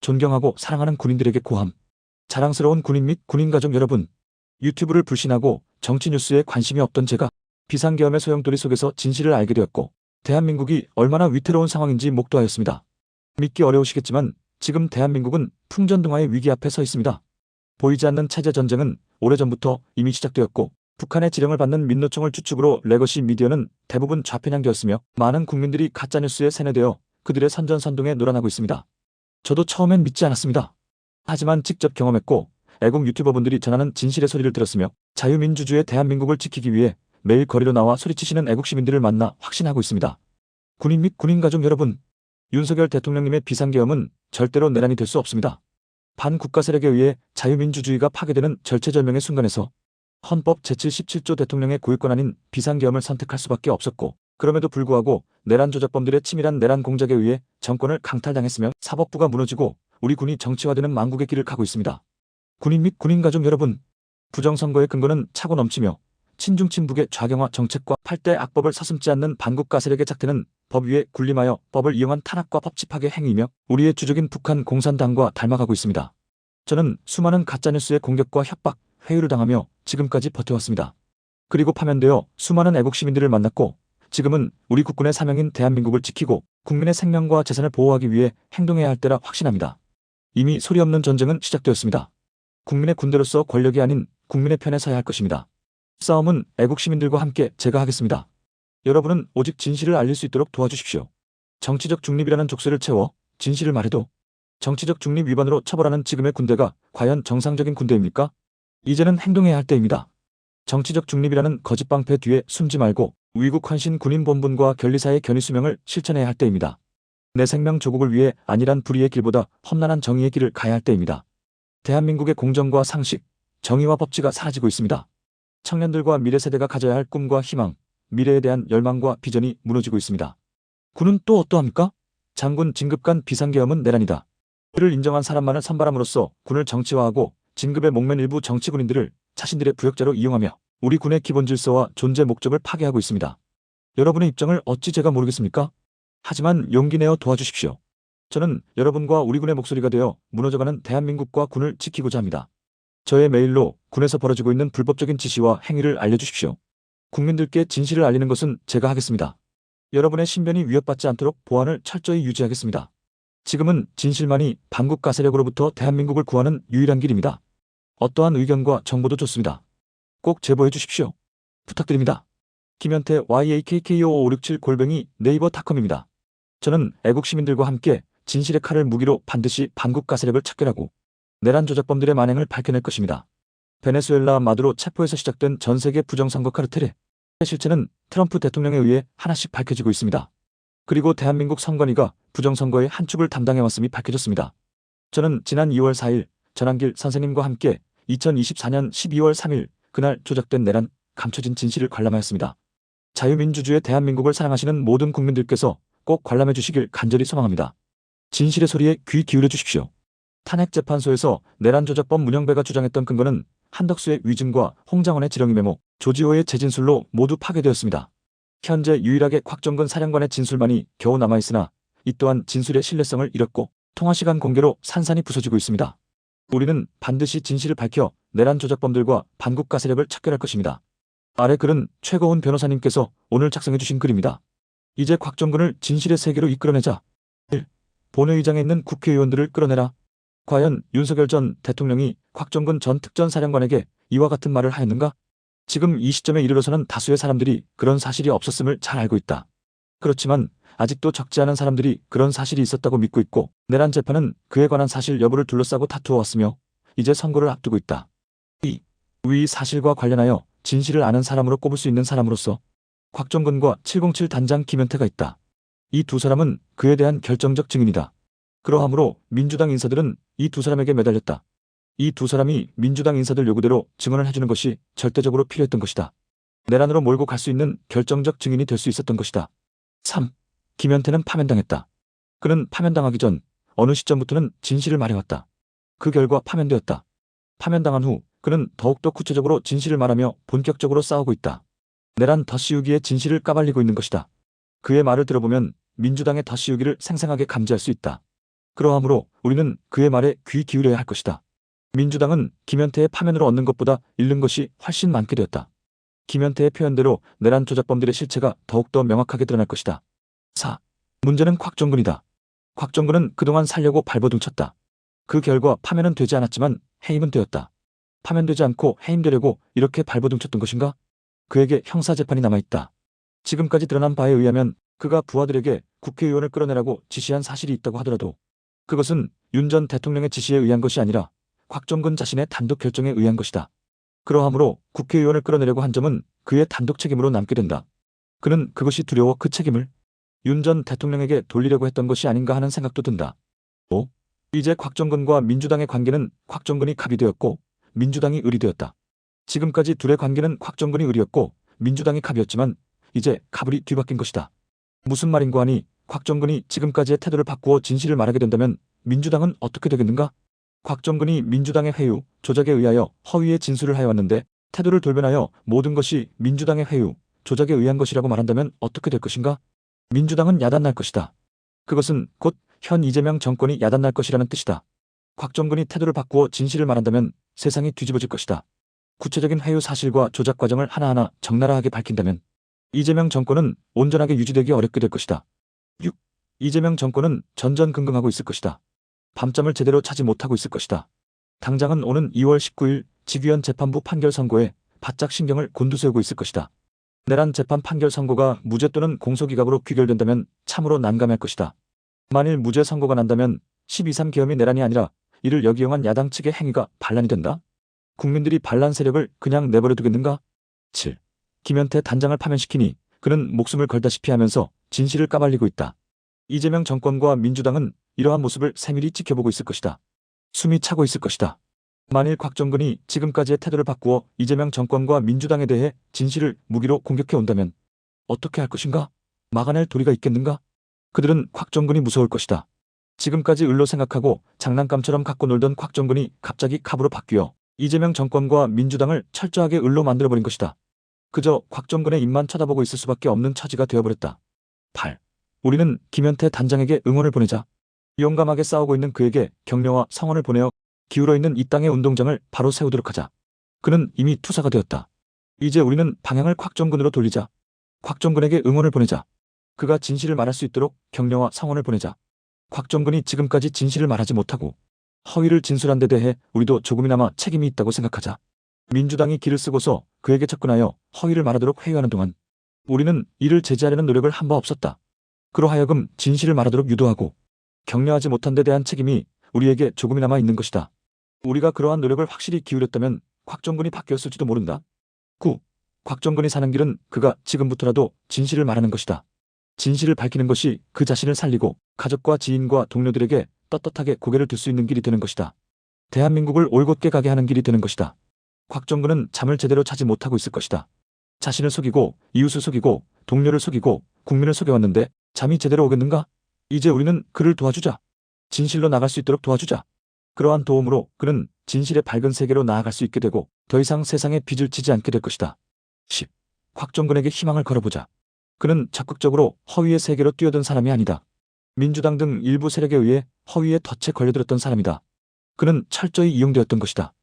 존경하고 사랑하는 군인들에게 고함. 자랑스러운 군인 및 군인가족 여러분, 유튜브를 불신하고 정치 뉴스에 관심이 없던 제가 비상계엄의 소용돌이 속에서 진실을 알게 되었고 대한민국이 얼마나 위태로운 상황인지 목도하였습니다. 믿기 어려우시겠지만 지금 대한민국은 풍전등화의 위기 앞에 서 있습니다. 보이지 않는 체제 전쟁은 오래전부터 이미 시작되었고 북한의 지령을 받는 민노총을 주축으로 레거시 미디어는 대부분 좌편향되었으며 많은 국민들이 가짜뉴스에 세뇌되어 그들의 선전선동에 놀아나고 있습니다. 저도 처음엔 믿지 않았습니다. 하지만 직접 경험했고 애국 유튜버분들이 전하는 진실의 소리를 들었으며 자유민주주의 대한민국을 지키기 위해 매일 거리로 나와 소리치시는 애국 시민들을 만나 확신하고 있습니다. 군인 및 군인가족 여러분, 윤석열 대통령님의 비상계엄은 절대로 내란이 될 수 없습니다. 반국가 세력에 의해 자유민주주의가 파괴되는 절체절명의 순간에서 헌법 제77조 대통령의 고유권 아닌 비상계엄을 선택할 수밖에 없었고 그럼에도 불구하고 내란 조작범들의 치밀한 내란 공작에 의해 정권을 강탈당했으며 사법부가 무너지고 우리 군이 정치화되는 망국의 길을 가고 있습니다. 군인 및 군인가족 여러분, 부정선거의 근거는 차고 넘치며 친중 친북의 좌경화 정책과 8대 악법을 서슴지 않는 반국가 세력의 작태는 법 위에 군림하여 법을 이용한 탄압과 법치 파괴 행위이며 우리의 주적인 북한 공산당과 닮아가고 있습니다. 저는 수많은 가짜뉴스의 공격과 협박, 회유를 당하며 지금까지 버텨왔습니다. 그리고 파면되어 수많은 애국 시민들을 만났고 지금은 우리 국군의 사명인 대한민국을 지키고 국민의 생명과 재산을 보호하기 위해 행동해야 할 때라 확신합니다. 이미 소리 없는 전쟁은 시작되었습니다. 국민의 군대로서 권력이 아닌 국민의 편에 서야 할 것입니다. 싸움은 애국 시민들과 함께 제가 하겠습니다. 여러분은 오직 진실을 알릴 수 있도록 도와주십시오. 정치적 중립이라는 족쇄를 채워 진실을 말해도 정치적 중립 위반으로 처벌하는 지금의 군대가 과연 정상적인 군대입니까? 이제는 행동해야 할 때입니다. 정치적 중립이라는 거짓방패 뒤에 숨지 말고 위국 헌신 군인본분과 견리사의 견의수명을 실천해야 할 때입니다. 내 생명 조국을 위해 안일한 불의의 길보다 험난한 정의의 길을 가야 할 때입니다. 대한민국의 공정과 상식, 정의와 법치가 사라지고 있습니다. 청년들과 미래 세대가 가져야 할 꿈과 희망, 미래에 대한 열망과 비전이 무너지고 있습니다. 군은 또 어떠합니까? 장군 진급간 비상계엄은 내란이다. 그를 인정한 사람만을 선발함으로써 군을 정치화하고 진급에 목맨 일부 정치군인들을 자신들의 부역자로 이용하며 우리 군의 기본 질서와 존재 목적을 파괴하고 있습니다. 여러분의 입장을 어찌 제가 모르겠습니까? 하지만 용기 내어 도와주십시오. 저는 여러분과 우리 군의 목소리가 되어 무너져가는 대한민국과 군을 지키고자 합니다. 저의 메일로 군에서 벌어지고 있는 불법적인 지시와 행위를 알려주십시오. 국민들께 진실을 알리는 것은 제가 하겠습니다. 여러분의 신변이 위협받지 않도록 보안을 철저히 유지하겠습니다. 지금은 진실만이 반국가 세력으로부터 대한민국을 구하는 유일한 길입니다. 어떠한 의견과 정보도 좋습니다. 꼭 제보해 주십시오. 부탁드립니다. 김현태 yakko5567@네이버닷컴입니다. 저는 애국 시민들과 함께 진실의 칼을 무기로 반드시 반국가 세력을 척결하고 내란 조작범들의 만행을 밝혀낼 것입니다. 베네수엘라 마두로 체포에서 시작된 전세계 부정선거 카르텔의 실체는 트럼프 대통령에 의해 하나씩 밝혀지고 있습니다. 그리고 대한민국 선관위가 부정선거의 한 축을 담당해왔음이 밝혀졌습니다. 저는 지난 2월 4일 전한길 선생님과 함께 2024년 12월 3일 그날 조작된 내란 감춰진 진실을 관람하였습니다. 자유민주주의 대한민국을 사랑하시는 모든 국민들께서 꼭 관람해 주시길 간절히 소망합니다. 진실의 소리에 귀 기울여 주십시오. 탄핵재판소에서 내란 조작범 문영배가 주장했던 근거는 한덕수의 위증과 홍장원의 지렁이 메모, 조지호의 재진술로 모두 파괴되었습니다. 현재 유일하게 곽정근 사령관의 진술만이 겨우 남아있으나 이 또한 진술의 신뢰성을 잃었고 통화시간 공개로 산산이 부서지고 있습니다. 우리는 반드시 진실을 밝혀 내란 조작범들과 반국가 세력을 척결할 것입니다. 아래 글은 최고훈 변호사님께서 오늘 작성해 주신 글입니다. 이제 곽정근을 진실의 세계로 이끌어내자. 1. 본회의장에 있는 국회의원들을 끌어내라. 과연 윤석열 전 대통령이 곽정근 전 특전사령관에게 이와 같은 말을 하였는가? 지금 이 시점에 이르러서는 다수의 사람들이 그런 사실이 없었음을 잘 알고 있다. 그렇지만 아직도 적지 않은 사람들이 그런 사실이 있었다고 믿고 있고 내란 재판은 그에 관한 사실 여부를 둘러싸고 다투어왔으며 이제 선고를 앞두고 있다. 2. 위 사실과 관련하여 진실을 아는 사람으로 꼽을 수 있는 사람으로서 곽정근과 707 단장 김현태가 있다. 이 두 사람은 그에 대한 결정적 증인이다. 그러하므로 민주당 인사들은 이 두 사람에게 매달렸다. 이 두 사람이 민주당 인사들 요구대로 증언을 해주는 것이 절대적으로 필요했던 것이다. 내란으로 몰고 갈 수 있는 결정적 증인이 될 수 있었던 것이다. 3. 김현태는 파면당했다. 그는 파면당하기 전 어느 시점부터는 진실을 말해왔다. 그 결과 파면되었다. 파면당한 후 그는 더욱더 구체적으로 진실을 말하며 본격적으로 싸우고 있다. 내란 덧씌우기에 진실을 까발리고 있는 것이다. 그의 말을 들어보면 민주당의 덧씌우기를 생생하게 감지할 수 있다. 그러하므로 우리는 그의 말에 귀 기울여야 할 것이다. 민주당은 김현태의 파면으로 얻는 것보다 잃는 것이 훨씬 많게 되었다. 김현태의 표현대로 내란 조작범들의 실체가 더욱더 명확하게 드러날 것이다. 4. 문제는 곽정근이다. 곽정근은 그동안 살려고 발버둥쳤다. 그 결과 파면은 되지 않았지만 해임은 되었다. 파면되지 않고 해임되려고 이렇게 발버둥쳤던 것인가? 그에게 형사재판이 남아있다. 지금까지 드러난 바에 의하면 그가 부하들에게 국회의원을 끌어내라고 지시한 사실이 있다고 하더라도 그것은 윤 전 대통령의 지시에 의한 것이 아니라 곽정근 자신의 단독 결정에 의한 것이다. 그러하므로 국회의원을 끌어내려고 한 점은 그의 단독 책임으로 남게 된다. 그는 그것이 두려워 그 책임을 윤 전 대통령에게 돌리려고 했던 것이 아닌가 하는 생각도 든다. 5. 이제 곽정근과 민주당의 관계는 곽정근이 갑이 되었고 민주당이 을이 되었다. 지금까지 둘의 관계는 곽정근이 을이었고 민주당이 갑이었지만 이제 갑을이 뒤바뀐 것이다. 무슨 말인고 하니 곽정근이 지금까지의 태도를 바꾸어 진실을 말하게 된다면 민주당은 어떻게 되겠는가? 곽정근이 민주당의 회유, 조작에 의하여 허위의 진술을 하여왔는데 태도를 돌변하여 모든 것이 민주당의 회유, 조작에 의한 것이라고 말한다면 어떻게 될 것인가? 민주당은 야단날 것이다. 그것은 곧 현 이재명 정권이 야단날 것이라는 뜻이다. 곽정근이 태도를 바꾸어 진실을 말한다면 세상이 뒤집어질 것이다. 구체적인 회유 사실과 조작 과정을 하나하나 적나라하게 밝힌다면 이재명 정권은 온전하게 유지되기 어렵게 될 것이다. 6. 이재명 정권은 전전긍긍하고 있을 것이다. 밤잠을 제대로 자지 못하고 있을 것이다. 당장은 오는 2월 19일 직위원 재판부 판결 선고에 바짝 신경을 곤두세우고 있을 것이다. 내란 재판 판결 선고가 무죄 또는 공소기각으로 귀결된다면 참으로 난감할 것이다. 만일 무죄 선고가 난다면 12.3 계엄이 내란이 아니라 이를 역이용한 야당 측의 행위가 반란이 된다? 국민들이 반란 세력을 그냥 내버려 두겠는가? 7. 김현태 단장을 파면시키니 그는 목숨을 걸다시피 하면서 진실을 까발리고 있다. 이재명 정권과 민주당은 이러한 모습을 세밀히 지켜보고 있을 것이다. 숨이 차고 있을 것이다. 만일 곽정근이 지금까지의 태도를 바꾸어 이재명 정권과 민주당에 대해 진실을 무기로 공격해 온다면 어떻게 할 것인가? 막아낼 도리가 있겠는가? 그들은 곽정근이 무서울 것이다. 지금까지 을로 생각하고 장난감처럼 갖고 놀던 곽정근이 갑자기 갑으로 바뀌어 이재명 정권과 민주당을 철저하게 을로 만들어버린 것이다. 그저 곽정근의 입만 쳐다보고 있을 수밖에 없는 처지가 되어버렸다. 8. 우리는 김현태 단장에게 응원을 보내자. 용감하게 싸우고 있는 그에게 격려와 성원을 보내어 기울어있는 이 땅의 운동장을 바로 세우도록 하자. 그는 이미 투사가 되었다. 이제 우리는 방향을 곽정근으로 돌리자. 곽정근에게 응원을 보내자. 그가 진실을 말할 수 있도록 격려와 성원을 보내자. 곽정근이 지금까지 진실을 말하지 못하고 허위를 진술한 데 대해 우리도 조금이나마 책임이 있다고 생각하자. 민주당이 길을 쓰고서 그에게 접근하여 허위를 말하도록 회유하는 동안 우리는 이를 제지하려는 노력을 한 바 없었다. 그로하여금 진실을 말하도록 유도하고 격려하지 못한 데 대한 책임이 우리에게 조금이나마 있는 것이다. 우리가 그러한 노력을 확실히 기울였다면 곽정근이 바뀌었을지도 모른다. 9. 곽정근이 사는 길은 그가 지금부터라도 진실을 말하는 것이다. 진실을 밝히는 것이 그 자신을 살리고 가족과 지인과 동료들에게 떳떳하게 고개를 들 수 있는 길이 되는 것이다. 대한민국을 올곧게 가게 하는 길이 되는 것이다. 곽정근은 잠을 제대로 자지 못하고 있을 것이다. 자신을 속이고 이웃을 속이고 동료를 속이고 국민을 속여왔는데 잠이 제대로 오겠는가? 이제 우리는 그를 도와주자. 진실로 나갈 수 있도록 도와주자. 그러한 도움으로 그는 진실의 밝은 세계로 나아갈 수 있게 되고 더 이상 세상에 빚을 지지 않게 될 것이다. 10. 곽정근에게 희망을 걸어보자. 그는 적극적으로 허위의 세계로 뛰어든 사람이 아니다. 민주당 등 일부 세력에 의해 허위에 덫에 걸려들었던 사람이다. 그는 철저히 이용되었던 것이다.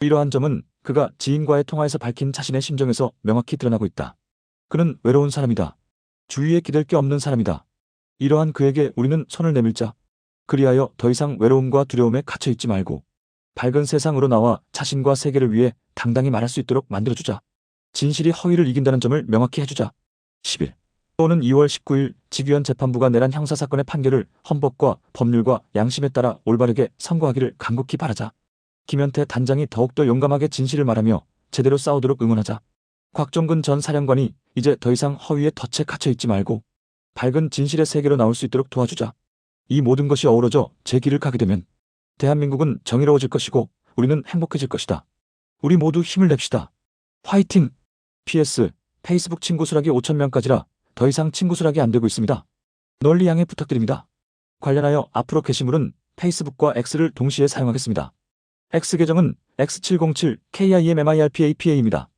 이러한 점은 그가 지인과의 통화에서 밝힌 자신의 심정에서 명확히 드러나고 있다. 그는 외로운 사람이다. 주위에 기댈 게 없는 사람이다. 이러한 그에게 우리는 손을 내밀자. 그리하여 더 이상 외로움과 두려움에 갇혀있지 말고 밝은 세상으로 나와 자신과 세계를 위해 당당히 말할 수 있도록 만들어주자. 진실이 허위를 이긴다는 점을 명확히 해주자. 11. 오는 2월 19일 직위원 재판부가 내란 형사사건의 판결을 헌법과 법률과 양심에 따라 올바르게 선고하기를 간곡히 바라자. 김현태 단장이 더욱더 용감하게 진실을 말하며 제대로 싸우도록 응원하자. 곽정근 전 사령관이 이제 더 이상 허위의 덫에 갇혀있지 말고 밝은 진실의 세계로 나올 수 있도록 도와주자. 이 모든 것이 어우러져 제 길을 가게 되면 대한민국은 정의로워질 것이고 우리는 행복해질 것이다. 우리 모두 힘을 냅시다. 화이팅! PS 페이스북 친구 수락이 5,000명까지라 더 이상 친구 수락이 안 되고 있습니다. 널리 양해 부탁드립니다. 관련하여 앞으로 게시물은 페이스북과 X를 동시에 사용하겠습니다. X 계정은 X707KIMMIRPAPA입니다.